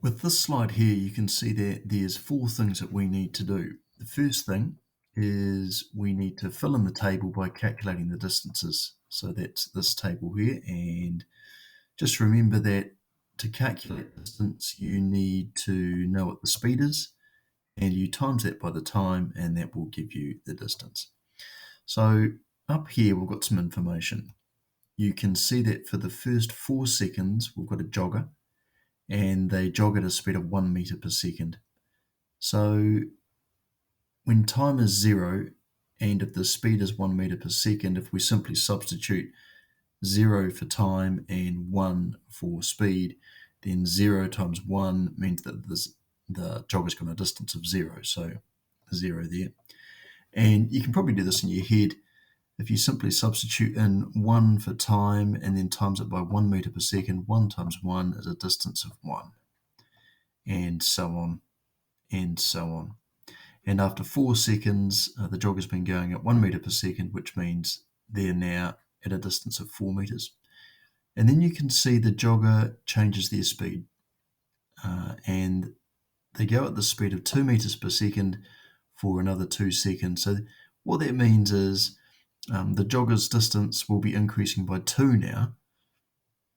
With this slide here, you can see that there's four things that we need to do. The first thing is we need to fill in the table by calculating the distances. So that's this table here, and just remember that to calculate distance, you need to know what the speed is, and you times that by the time, and that will give you the distance. So up here, we've got some information. You can see that for the first 4 seconds, we've got a jogger, and they jog at a speed of 1 meter per second. So when time is 0 and if the speed is 1 meter per second, if we simply substitute 0 for time and 1 for speed, then 0 times 1 means that the jogger's got a distance of 0, so 0 there. And you can probably do this in your head. If you simply substitute in 1 for time and then times it by 1 meter per second, 1 times 1 is a distance of 1, and so on, and so on. And after 4 seconds, the jogger's been going at 1 meter per second, which means they're now at a distance of 4 meters. And then you can see the jogger changes their speed, and they go at the speed of 2 meters per second for another 2 seconds. So what that means is the jogger's distance will be increasing by 2 now.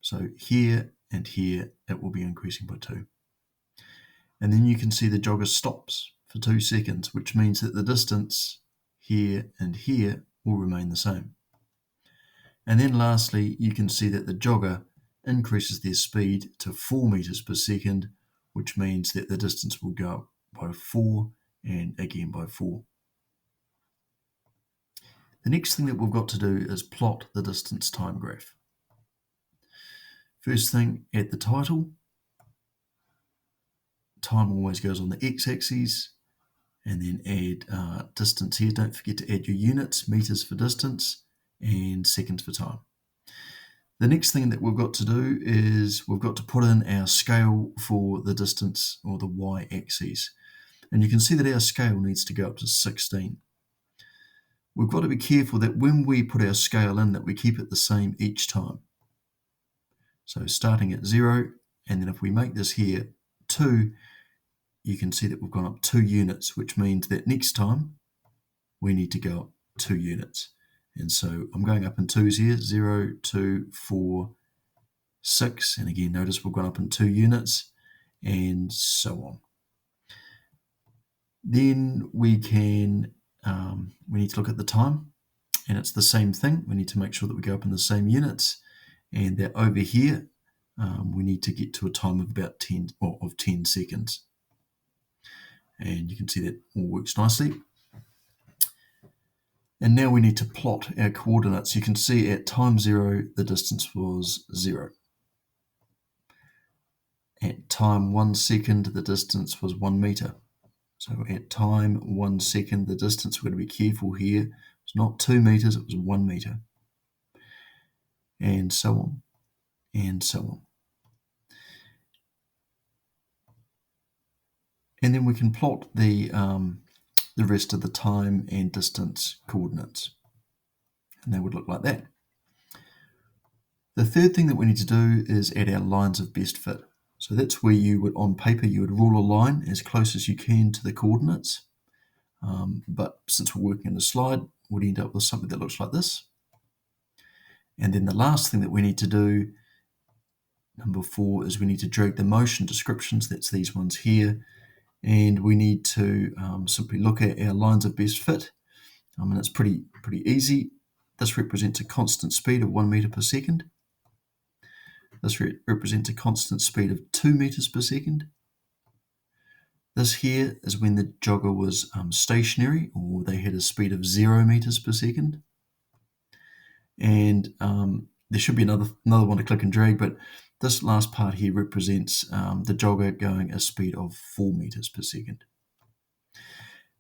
So here and here, it will be increasing by 2. And then you can see the jogger stops for 2 seconds, which means that the distance here and here will remain the same. And then lastly, you can see that the jogger increases their speed to 4 meters per second, which means that the distance will go up by 4 and again by 4. The next thing that we've got to do is plot the distance time graph. First thing, at the title, time always goes on the x-axis, and then add distance here. Don't forget to add your units, meters for distance and seconds for time. The next thing that we've got to do is we've got to put in our scale for the distance, or the y-axis. And you can see that our scale needs to go up to 16. We've got to be careful that when we put our scale in, that we keep it the same each time. So starting at 0, and then if we make this here 2, you can see that we've gone up 2 units, which means that next time we need to go up 2 units. And so I'm going up in 2s here, 0, 2, 4, 6, and again notice we've gone up in 2 units, and so on. Then we need to look at the time, and it's the same thing. We need to make sure that we go up in the same units, and that over here we need to get to a time of about 10 seconds. And you can see that all works nicely. And now we need to plot our coordinates. You can see at time 0, the distance was 0. At time 1 second, the distance was 1 meter. So at time 1 second, the distance, we're going to be careful here, it's not 2 meters, it was 1 meter. And so on, and so on. And then we can plot the rest of the time and distance coordinates. And they would look like that. The third thing that we need to do is add our lines of best fit. So that's where you would, on paper, you would rule a line as close as you can to the coordinates. But since we're working on the slide, we'd end up with something that looks like this. And then the last thing that we need to do, number 4, is we need to drag the motion descriptions, that's these ones here, and we need to simply look at our lines of best fit. And it's pretty easy. This represents a constant speed of 1 meter per second. This represents a constant speed of 2 meters per second. This here is when the jogger was stationary, or they had a speed of 0 meters per second. And there should be another one to click and drag, but this last part here represents the jogger going a speed of 4 meters per second.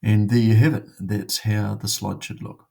And there you have it. That's how the slide should look.